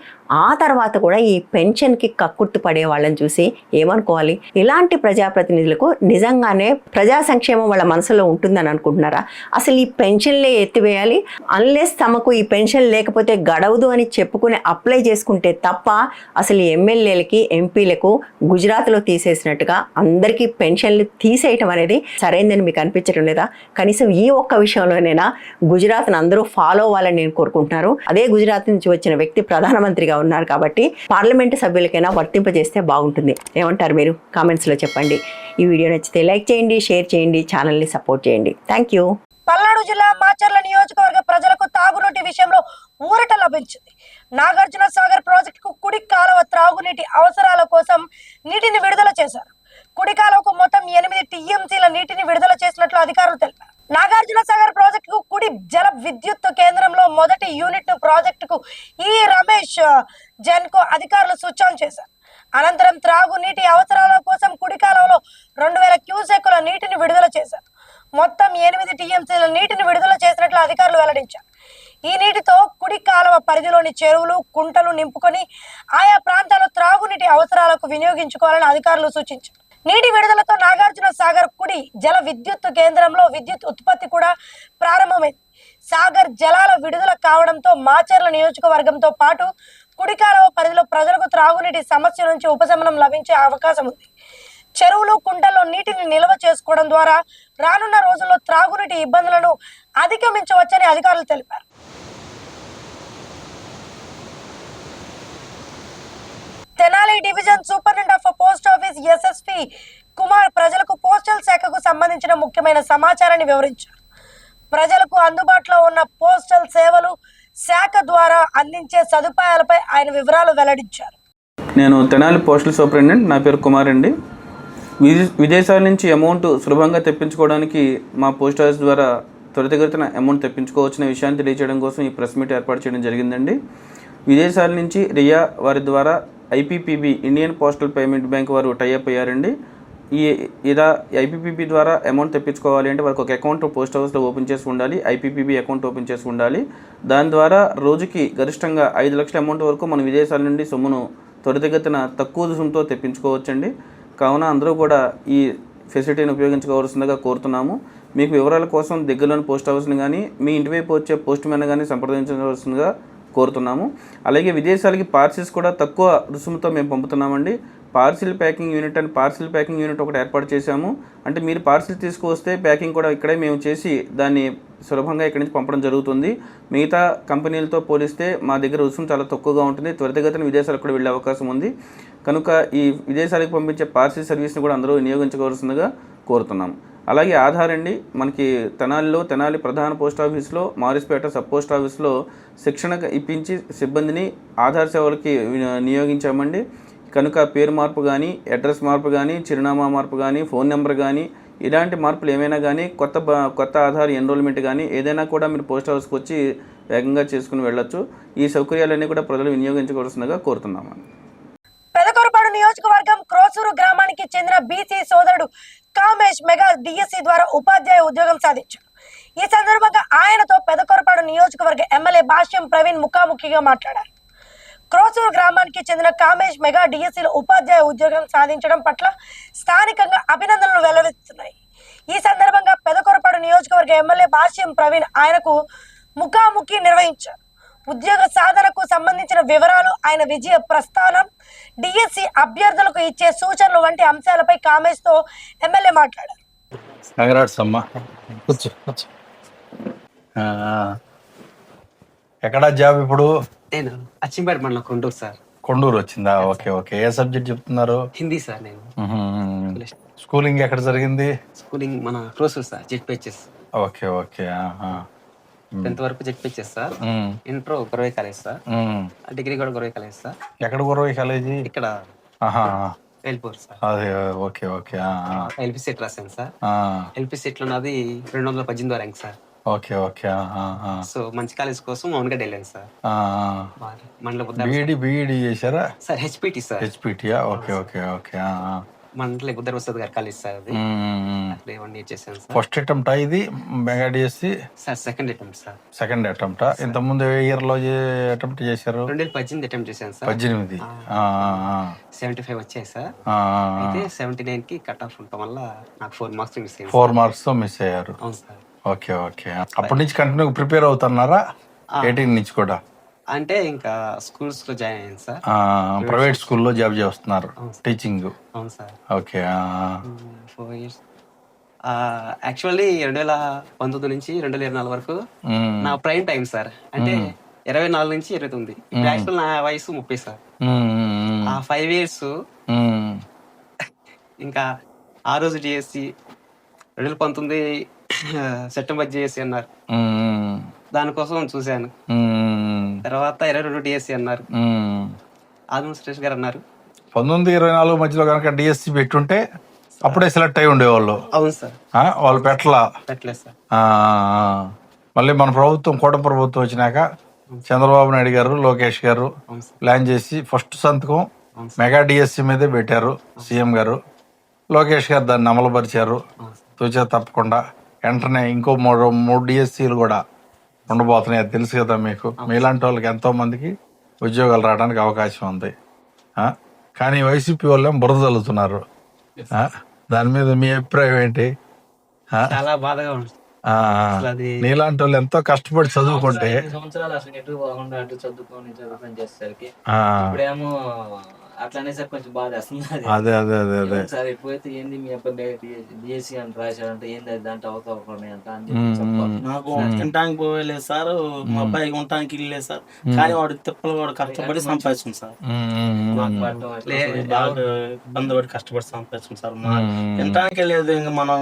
ఆ తర్వాత కూడా ఈ పెన్షన్కి కక్కుర్తి పడే వాళ్ళని చూసి ఏమనుకోవాలి? ఇలాంటి ప్రజాప్రతినిధులకు నిజంగానే ప్రజా సంక్షేమం వాళ్ళ మనసులో ఉంటుందని అనుకుంటున్నారా? అసలు ఈ పెన్షన్లే ఎత్తివేయాలి. అన్లెస్ తమకు ఈ పెన్షన్ లేకపోతే గడవదు అని చెప్పుకుని అప్లై చేసుకుంటే తప్ప అసలు ఈ ఎమ్మెల్యేలకి ఎంపీలకు గుజరాత్లో తీసేసినట్టుగా అందరికీ పెన్షన్లు తీసేయటం అనేది సరైందని మీకు అనిపించడం లేదా? కనీసం ఈ ఒక్క విషయంలోనైనా గుజరాత్ను అందరూ ఫాలో అవ్వాలని నేను కోరుకుంటున్నారు. అదే గుజరాత్ నుంచి వచ్చిన వ్యక్తి ప్రధానమంత్రిగా ఉన్నారు కాబట్టి పార్లమెంటు సభ్యులకైనా వర్తింపజేస్తే బాగుంటుంది. ఏమంటారు మీరు? కామెంట్స్లో చెప్పండి. ఈ వీడియో నచ్చితే లైక్ చేయండి, షేర్ చేయండి, ఛానల్ని సపోర్ట్ చేయండి. Thank you. పల్నాడు జిల్లా మాచర్ల నియోజకవర్గ ప్రజలకు తాగునీటి విషయంలో ఊరట లభించింది. నాగార్జున సాగర్ ప్రాజెక్టుకు కుడి కాలువ త్రాగునీటి అవసరాల కోసం నీటిని విడుదల చేశారు. కుడి కాలువకు మొత్తం 8 టీఎంసీల నీటిని విడుదల చేసినట్లు అధికారులు తెలిపారు. నాగార్జున సాగర్ ప్రాజెక్టుకు కుడి జల విద్యుత్ కేంద్రంలో మొదటి యూనిట్ ను ప్రాజెక్టుకు ఈ రమేష్ జన్కు అధికారులు స్విచ్ ఆన్ చేశారు. అనంతరం త్రాగునీటి అవసరాల కోసం కుడి కాలువలో 2000 క్యూసెక్కుల నీటిని విడుదల చేశారు. మొత్తం 8 టీఎంసీల నీటిని విడుదల చేసినట్లు అధికారులు వెల్లడించారు. ఈ నీటితో కుడి కాలువ పరిధిలోని చెరువులు, కుంటలు నింపుకొని ఆయా ప్రాంతాల్లో త్రాగునీటి అవసరాలకు వినియోగించుకోవాలని అధికారులు సూచించారు. నీటి విడుదలతో నాగార్జున సాగర్ కుడి జల విద్యుత్ కేంద్రంలో విద్యుత్ ఉత్పత్తి కూడా ప్రారంభమైంది. సాగర్ జలాల విడుదల కావడంతో మాచర్ల నియోజకవర్గంతో పాటు కుడి కాలువ పరిధిలో ప్రజలకు త్రాగునీటి సమస్య నుంచి ఉపశమనం లభించే అవకాశం ఉంది. చెరువులు, కుంటల్లో నీటిని నిల్వ చేసుకోవడం ద్వారా రానున్న రోజుల్లో త్రాగునీటి ఇబ్బందులను అధిగమించవచ్చని అధికారులు తెలిపారు. Tenali division superintendent of post office SSP Kumar ప్రజలకు పోస్టల్ శాఖకు సంబంధించిన ముఖ్యమైన సమాచారాన్ని వివరించారు. ప్రజలకు అందుబాటులో ఉన్న పోస్టల్ సేవలు, శాఖ ద్వారా అందించే సదుపాయాలపై ఆయన వివరాలు వెల్లడించారు. నేను తెనాలి పోస్టల్ సూపరింటెండెంట్, నా పేరు కుమార్ అండి. విదేశాల నుంచి అమౌంట్ సులభంగా తెప్పించుకోవడానికి మా పోస్ట్ ఆఫీస్ ద్వారా త్వరితగతిన అమౌంట్ తెప్పించుకోవచ్చిన విషయాన్ని తెలియజేయడం కోసం ఈ ప్రెస్ మీట్ ఏర్పాటు చేయడం జరిగిందండి. విదేశాల నుంచి రియా వారి ద్వారా IPPB Indian postal payment bank వారు టైఅప్ అయ్యారండి. ఇలా ఐపీపీబీ ద్వారా అమౌంట్ తెప్పించుకోవాలి అంటే వారికి ఒక అకౌంట్ పోస్ట్ ఆఫీస్లో ఓపెన్ చేసి ఉండాలి. ఐపీపీబీ అకౌంట్ ఓపెన్ చేసి ఉండాలి. దాని ద్వారా రోజుకి గరిష్టంగా 5 లక్షల అమౌంట్ వరకు మన విదేశాల నుండి సొమ్మును త్వరితగతిన తక్కువ రుసుముతో తెప్పించుకోవచ్చండి. కావున అందరూ కూడా ఈ ఫెసిలిటీని ఉపయోగించుకోవాల్సిందిగా కోరుతున్నాము. మీకు వివరాల కోసం దగ్గరలోని పోస్ట్ ఆఫీస్ని కానీ మీ ఇంటివైపు వచ్చే పోస్ట్ మ్యాన్ కానీ సంప్రదించవలసిందిగా కోరుతున్నాము. అలాగే విదేశాలకి పార్సిల్స్ కూడా తక్కువ రుసుముతో మేము పంపుతున్నామండి. పార్సిల్ ప్యాకింగ్ యూనిట్ అని పార్సిల్ ప్యాకింగ్ యూనిట్ ఒకటి ఏర్పాటు చేశాము. అంటే మీరు పార్సిల్ తీసుకువస్తే ప్యాకింగ్ కూడా ఇక్కడే మేము చేసి దాన్ని సులభంగా ఇక్కడి నుంచి పంపడం జరుగుతుంది. మిగతా కంపెనీలతో పోలిస్తే మా దగ్గర రుసుము చాలా తక్కువగా ఉంటుంది. త్వరితగతిన విదేశాలకు కూడా వెళ్ళే అవకాశం ఉంది. కనుక ఈ విదేశాలకు పంపించే పార్సిల్ సర్వీస్ని కూడా అందరూ వినియోగించుకోవాల్సిందిగా కోరుతున్నాము. అలాగే ఆధార్ అండి, మనకి తెనాలి ప్రధాన పోస్ట్ ఆఫీస్లో, మారిస్పేట సబ్ పోస్ట్ ఆఫీస్లో శిక్షణ ఇప్పించి సిబ్బందిని ఆధార్ సేవలకి నియోగించామండి. కనుక పేరు మార్పు కానీ, అడ్రస్ మార్పు కానీ, చిరునామా మార్పు కానీ, ఫోన్ నెంబర్ కానీ, ఇలాంటి మార్పులు ఏమైనా కానీ, కొత్త ఆధార్ ఎన్రోల్మెంట్ కానీ ఏదైనా కూడా మీరు పోస్ట్ ఆఫీస్కి వచ్చి వేగంగా చేసుకుని వెళ్ళొచ్చు. ఈ సౌకర్యాలన్నీ కూడా ప్రజలు వినియోగించుకోవాల్సిందిగా కోరుతున్నాము. పెదకొరపాడు నియోజకవర్గం క్రోసూరు గ్రామానికి చెందిన బీసీ సోదరుడు కామేష్ మెగా డిఎస్సి ద్వారా ఉపాధ్యాయ ఉద్యోగం సాధించారు. ఈ సందర్భంగా ఆయనతో పెదకొరపాడు నియోజకవర్గ ఎమ్మెల్యే భాష్యం ప్రవీణ్ ముఖాముఖిగా మాట్లాడారు. క్రోసూరు గ్రామానికి చెందిన కామేష్ మెగా డిఎస్సిలో ఉపాధ్యాయ ఉద్యోగం సాధించడం పట్ల స్థానికంగా అభినందనలు వెల్లడిస్తున్నాయి. ఈ సందర్భంగా పెదకొరపాడు నియోజకవర్గ ఎమ్మెల్యే భాష్యం ప్రవీణ్ ఆయనకు ముఖాముఖి నిర్వహించారు. ఉద్యోగ సాధనకు సంబంధించిన వివరాలు, ఆయన విజయ ప్రస్థానం, డిఎస్సి అభ్యర్థులకు ఇచ్చే సూచనలు వంటి అంశాలపై కామేష్ తో ఎమ్మెల్యే మాట్లాడారు. ఎక్కడ జాబ్ ఇప్పుడు? నేను అచ్చింపేట మండలం కొండూరు సార్. కొండూరు వచ్చిందా? Okay okay. ఏ సబ్జెక్ట్ చెప్తున్నారు? హిందీ సార్. నేను స్కూలింగ్ ఎక్కడ జరిగింది? స్కూలింగ్ మన Krosuru sir, ZPHS. Okay okay. 10th వరకు ZPHS sir. Inter Guravai college sir. Degree కూడా గురవై కాలేజ్ సార్. ఎక్కడ గురవై కాలేజీ? ఇక్కడ వెళ్ళిపోరు సార్. అదే ఓకే ఓకే. ఎల్పి సెట్ రాశాను సార్. ఎల్పి సెట్ లో నాది 218 rank sir. Okay okay. So మంచి కాలేజ్ కోసం మౌన్గడ్ వెళ్ళాను సార్. మండల బీఈడి చేశారా సార్? HPT sir. హెచ్పిటియా? Okay okay okay. మండలి గుద్దర వస్తుంది గారు కాలేజ్ సార్ అది. అక్కడ 1 year చేశాను సార్. ఫస్ట్ అటెంప్ట్ ఇది mega DSC sir second attempt sir. Second attempt. ఇంతకుముందు ఏ ఇయర్లో అటెంప్ట్ చేశారు? 2018 అటెంప్ట్ చేశాను సార్. 18. 75 వచ్చాయి సార్. అయితే 79 కి కట్ ఆఫ్ ఉండటం వల్ల నాకు 4 మార్క్స్ మిస్ అయ్యింది. 4 మార్క్స్తో మిస్ అయ్యారు. అవును సార్. Okay okay. అప్పటి నుంచి కంటిన్యూ ప్రిపేర్ అవుతున్నారా? 18 నుంచి కూడా అంటే ఇంకా స్కూల్స్ లో జాయిన్ అయ్యాను సార్. ప్రైవేట్ స్కూల్లో జాబ్ చేస్తున్నారు టీచింగ్. అవును సార్. ఓకే. 4 years. యాక్చువల్లీ 2019 నుంచి 2024 వరకు నా ప్రైమ్ టైం సార్. అంటే 24 నుంచి 29. ఇప్పుడు యాక్చువల్ నా వయసు 30 సార్. ఆ 5 years ఇంకా ఆ రోజు డిఎస్సి 2019 సెప్టెంబర్ డిఎస్సి అన్నారు, దానికోసం చూశాను. తర్వాత 22 డిఎస్సి అన్నారు, ఆదిమూల సురేష్ గారు అన్నారు. 19-24 మధ్యలో కనుక డిఎస్సి పెట్టుంటే అప్పుడే సెలెక్ట్ అయి ఉండేవాళ్ళు. అవును సార్. వాళ్ళు పెట్టలేదు సార్. మళ్ళీ మన ప్రభుత్వం కూటమి ప్రభుత్వం వచ్చినాక చంద్రబాబు నాయుడు గారు, లోకేష్ గారు ప్లాన్ చేసి ఫస్ట్ సంతకం మెగా డిఎస్సి మీదే పెట్టారు సీఎం గారు. లోకేష్ గారు దాన్ని అమలుపరిచారు తూచా తప్పకుండా. వెంటనే ఇంకో 3 డిఎస్సీలు కూడా ఉండబోతున్నాయి. అది తెలుసు కదా మీకు. మీలాంటి వాళ్ళకి ఎంతో మందికి ఉద్యోగాలు రావడానికి అవకాశం ఉంది. కానీ వైసీపీ వాళ్ళు బురద చల్లుతున్నారు. దాని మీద మీ అభిప్రాయం ఏంటి? చాలా బాధగా ఉంది. నీలాంటి వాళ్ళు ఎంతో కష్టపడి చదువుకుంటే సంవత్సరాలు అసలు ఎటు పోకుండా అటు చదువుకొని చేసేసరికి ఇప్పుడేమో అట్లానే సార్ కొంచెం బాధ వస్తుంది. అదే సార్ ఎప్పుడైతే ఏంది మీ అబ్బాయి డిఎస్సి అని రాశాడంటే ఏంది అది దాంట్లో అవుతాయి అంట అని చెప్పి నాకు తినడానికి పోయలేదు సార్, మా అబ్బాయికి ఉండటానికి ఇల్లు లేదు సార్. కానీ వాడు తిప్పలు వాడు కష్టపడి సంపాదించింది సార్. బాగా ఇబ్బంది పడి కష్టపడి సంపాదించింది సార్. తినటానికి లేదు, ఇంకా మనం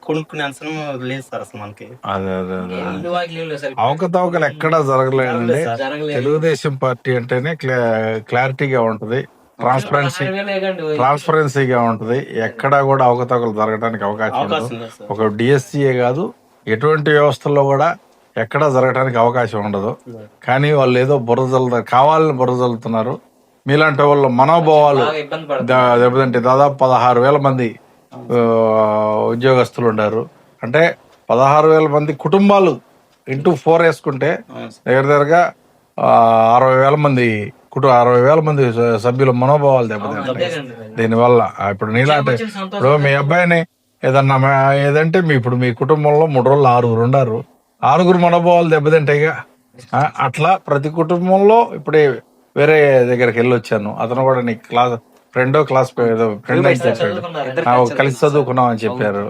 కొనుక్కునే అవసరం లేదు సార్ అసలు మనకి. అదే అవకతవకలు ఎక్కడా జరగలేదండి. తెలుగుదేశం పార్టీ అంటేనే క్లారిటీగా ఉంటది, ట్రాన్స్పరెన్సీగా ఉంటది. ఎక్కడా కూడా అవకతవకలు జరగడానికి అవకాశం ఉండదు. ఒక డిఎస్సీఏ కాదు, ఎటువంటి వ్యవస్థల్లో కూడా ఎక్కడా జరగడానికి అవకాశం ఉండదు. కానీ వాళ్ళు ఏదో కావాలని బురద చల్లుతున్నారు. మీలాంటి వాళ్ళు మనోభావాలు దెబ్బతింటే దాదాపు 16,000 మంది ఉద్యోగస్తులు ఉన్నారు. అంటే 16,000 మంది కుటుంబాలు ఇంటూ 4 వేసుకుంటే దగ్గరగా 60,000 మంది 60,000 మంది సభ్యుల మనోభావాలు దెబ్బతింటాయి దీనివల్ల. ఇప్పుడు నీలాంటి ఇప్పుడు మీ అబ్బాయిని ఏదంటే ఇప్పుడు మీ కుటుంబంలో 3 రోజులు 6 ఉన్నారు, 6 మనోభావాలు దెబ్బతింటాయిగా. అట్లా ప్రతి కుటుంబంలో ఇప్పుడే వేరే దగ్గరికి వెళ్ళొచ్చాను. అతను కూడా నీ ఫ్రెండ్ అని చెప్పాడు, కలిసి చదువుకున్నాం అని చెప్పారు.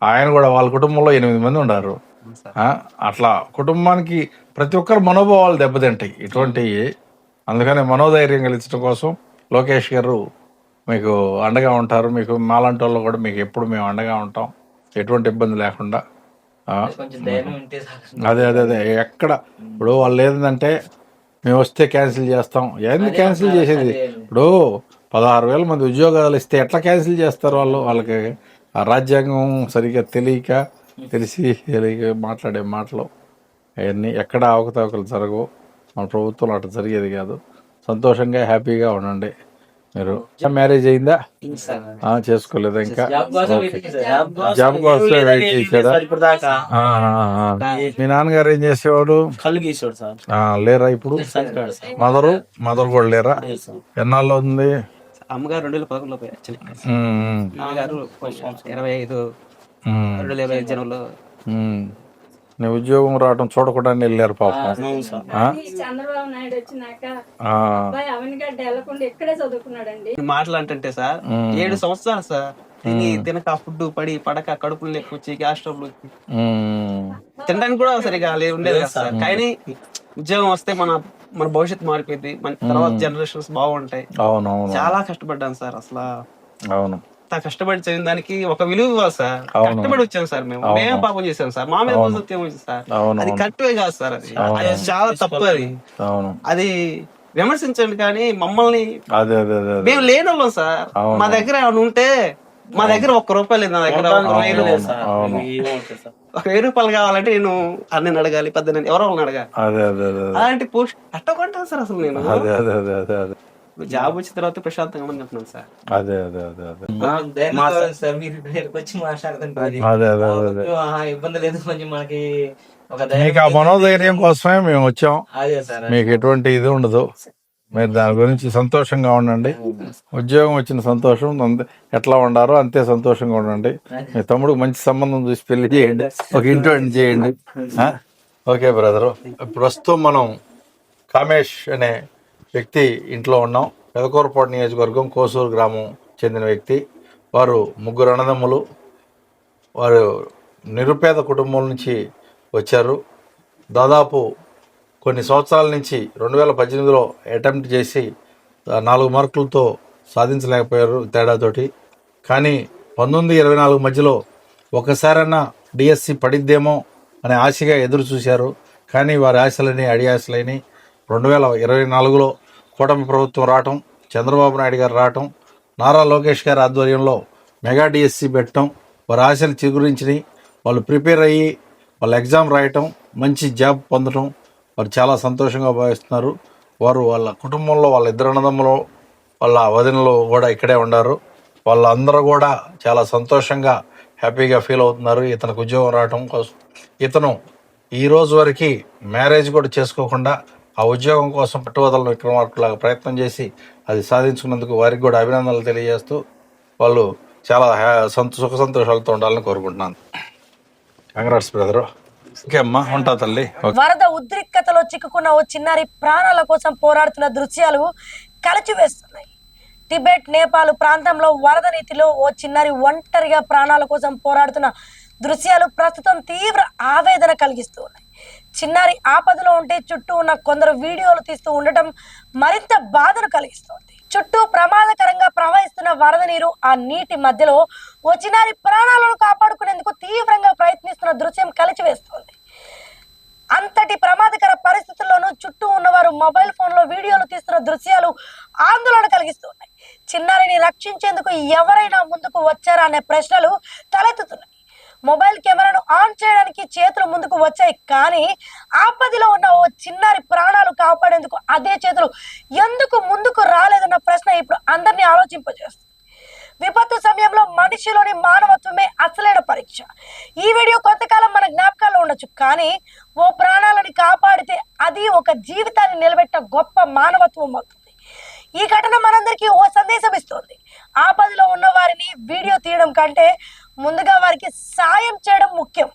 ఆయన కూడా వాళ్ళ కుటుంబంలో 8 మంది ఉన్నారు. అట్లా కుటుంబానికి ప్రతి ఒక్కరు మనోభావాలు దెబ్బతింటాయి ఇటువంటివి. అందుకని మనోధైర్యం కలిగించడం కోసం లోకేష్ గారు మీకు అండగా ఉంటారు. మీకు మాలాంటి వాళ్ళు కూడా మీకు ఎప్పుడు మేము అండగా ఉంటాం, ఎటువంటి ఇబ్బంది లేకుండా. అదే ఎక్కడ ఇప్పుడు వాళ్ళు ఏంటంటే మేము వస్తే క్యాన్సిల్ చేస్తాం. ఏంది క్యాన్సిల్ చేసేది? ఇప్పుడు 16,000 మంది ఉద్యోగాలు ఇస్తే ఎట్లా క్యాన్సిల్ చేస్తారు వాళ్ళు? వాళ్ళకి ఆ రాజ్యాంగం సరిగ్గా తెలిసి మాట్లాడే మాటలు అవన్నీ ఎక్కడ అవకతవకలు జరగవు. మన ప్రభుత్వంలో అట్లా జరిగేది కాదు. సంతోషంగా హ్యాపీగా ఉండండి. మీరు మ్యారేజ్ అయిందా? చేసుకోలేదా ఇంకా? జాబ్ కోసం వెయిట్ చేశాడా? మీ నాన్నగారు ఏం చేసేవాడు? కళ్ళు గీసాడు సార్. లేరా ఇప్పుడు? మదర్ కూడా లేరా? ఎన్నాళ్ళు ఉంది? అమ్మగారు 2011లో పోయారు. నాన్నగారు 25 2025 జనవరిలో. నీ ఉద్యోగం రావడం చూడకుండా వెళ్ళారు పాపం. చంద్రబాబు నాయుడు వచ్చినాక అబ్బాయి అవనిగడ్డ వెళ్ళకుండా ఇక్కడే చదువుకున్నాడండి. మాటలు అంటే సార్ 7 సంవత్సరాలు సార్ తినక ఫుడ్ పడక కడుపులు లేకొచ్చి గ్యాస్ ట్రబుల్ తినడానికి కూడా సరిగా ఉండేది కదా సార్. కానీ ఉద్యోగం వస్తే మన భవిష్యత్తు మారిపోయింది, మన తర్వాత జనరేషన్స్ బాగుంటాయి. చాలా కష్టపడ్డాను సార్. అసలు అవును కష్టపడి చదివిన దానికి ఒక విలువ ఇవ్వాలి సార్. కష్టపడి వచ్చాం సార్. మేము పాపం చేసాం సార్. మా మీద సత్యం సార్. అది కరెక్టే కాదు సార్. అది చాలా తప్పు. అది విమర్శించండి కానీ మమ్మల్ని మేము లేని వాళ్ళం సార్. మా దగ్గర ఏమైనా ఉంటే మా దగ్గర ₹1 లేదు. నా దగ్గర ₹1,000 కావాలంటే నేను అన్నని అడగాలి, పెద్ద ఎవరో వాళ్ళని అడగాలి. అలాంటి పోస్ట్ అట్టకుంటాను సార్ అసలు నేను. ఇప్పుడు జాబ్ వచ్చిన తర్వాత ప్రశాంతంగా ఉంటున్నాను సార్. అదే అదే అదే అదే సార్ మీరు ఇక్కడికి వచ్చి మాట్లాడుతుంటారు, అదే అదే అదే ఇబ్బంది లేదు, కొంచెం మనకి ఒక మీకు ఆ మనోధైర్యం కోసమే మేము వచ్చాం. అదే సార్. మీకు ఎటువంటి ఇది ఉండదు, మీరు దాని గురించి సంతోషంగా ఉండండి. ఉద్యోగం వచ్చిన సంతోషం ఎట్లా ఉండారో అంతే సంతోషంగా ఉండండి. మీ తమ్ముడికి మంచి సంబంధం చూసి పెళ్లి చేయండి, ఒక ఇంట్లో చేయండి. Okay brother. ప్రస్తుతం మనం కామేష్ అనే వ్యక్తి ఇంట్లో ఉన్నాం. పెదకూరపాడు నియోజకవర్గం కోసూరు గ్రామం చెందిన వ్యక్తి. వారు 3 అన్నదమ్ములు. వారు నిరుపేద కుటుంబం నుంచి వచ్చారు. దాదాపు కొన్ని సంవత్సరాల నుంచి 2018లో అటెంప్ట్ చేసి 4 మార్కులతో సాధించలేకపోయారు తేడాతోటి. కానీ 19-24 మధ్యలో ఒకసారైనా డిఎస్సి పడిద్దేమో అనే ఆశగా ఎదురు చూశారు. కానీ వారి ఆశలని అడియాశలని 2024లో కూటమి ప్రభుత్వం రావటం, చంద్రబాబు నాయుడు గారు రావటం, నారా లోకేష్ గారి ఆధ్వర్యంలో మెగా డిఎస్సి పెట్టడం, వారి ఆశలు చిగురించినాయి. వాళ్ళు ప్రిపేర్ అయ్యి వాళ్ళ ఎగ్జామ్ రాయటం, మంచి జాబ్ పొందడం వారు చాలా సంతోషంగా భావిస్తున్నారు. వారు వాళ్ళ కుటుంబంలో వాళ్ళ 2 అన్నదమ్ములు, వాళ్ళ వదినలు కూడా ఇక్కడే ఉన్నారు. వాళ్ళందరూ కూడా చాలా సంతోషంగా హ్యాపీగా ఫీల్ అవుతున్నారు ఇతనికి ఉద్యోగం రావటం కోసం. ఇతను ఈ రోజు వరకు మ్యారేజ్ కూడా చేసుకోకుండా ఆ ఉద్యోగం కోసం పట్టువదలను విక్రమార్కులాగా ప్రయత్నం చేసి అది సాధించుకున్నందుకు వారికి కూడా అభినందనలు తెలియజేస్తూ వాళ్ళు చాలా సుఖ సంతోషాలతో ఉండాలని కోరుకుంటున్నాను. Congrats brother. ఓకే అమ్మా, ఉంటా తల్లి. వరద ఉద్రిక్తతలో చిక్కుకున్న ఓ చిన్నారి ప్రాణాల కోసం పోరాడుతున్న దృశ్యాలు కలిచివేస్తున్నాయి. టిబెట్, నేపాల్ ప్రాంతంలో వరద నీతిలో ఓ చిన్నారి ఒంటరిగా ప్రాణాల కోసం పోరాడుతున్న దృశ్యాలు ప్రస్తుతం తీవ్ర ఆవేదన కలిగిస్తూ ఉన్నాయి. చిన్నారి ఆపదలో ఉంటే చుట్టూ ఉన్న కొందరు వీడియోలు తీస్తూ ఉండటం మరింత బాధను కలిగిస్తోంది. చుట్టూ ప్రమాదకరంగా ప్రవహిస్తున్న వరద నీరు, ఆ నీటి మధ్యలో ఓ చిన్నారి ప్రాణాలను కాపాడుకునేందుకు తీవ్రంగా ప్రయత్నిస్తున్న దృశ్యం కలిచివేస్తోంది. అంతటి ప్రమాదకర పరిస్థితుల్లోనూ చుట్టూ ఉన్నవారు మొబైల్ ఫోన్లో వీడియోలు తీస్తున్న దృశ్యాలు ఆందోళన కలిగిస్తున్నాయి. చిన్నారిని రక్షించేందుకు ఎవరైనా ముందుకు వచ్చారా అనే ప్రశ్నలు తలెత్తుతున్నాయి. మొబైల్ కెమెరాను ఆన్ చేయడానికి చేతులు ముందుకు వచ్చాయి, కానీ ఆపదలో ఉన్న ఓ చిన్నారి ప్రాణాలు కాపాడేందుకు అదే చేతులు ఎందుకు ముందుకు రాలేదన్న ప్రశ్న ఇప్పుడు అందరినీ ఆలోచింపజేస్తుంది. విపత్తు సమయంలో మనిషిలోని మానవత్వమే అసలైన పరీక్ష. ఈ వీడియో కొంతకాలం మన జ్ఞాపకాల్లో ఉండొచ్చు, కానీ ఓ ప్రాణాలని కాపాడితే అది ఒక జీవితాన్ని నిలబెట్టిన గొప్ప మానవత్వం అవుతుంది. ఈ ఘటన మనందరికీ ఓ సందేశం ఇస్తుంది. ఆపదలో ఉన్న వారిని వీడియో తీయడం కంటే ముందుగా వారికి సాయం చేయడం ముఖ్యం.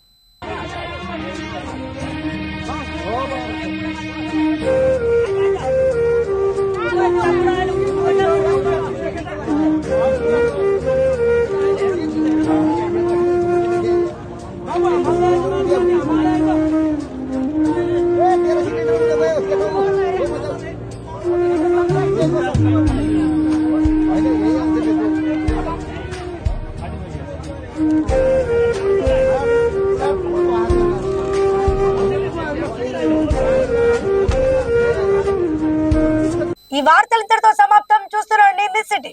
ఈ వార్తలు ఇంతటితో సమాప్తం. చూస్తున్నాండి మిస్ సిటీ.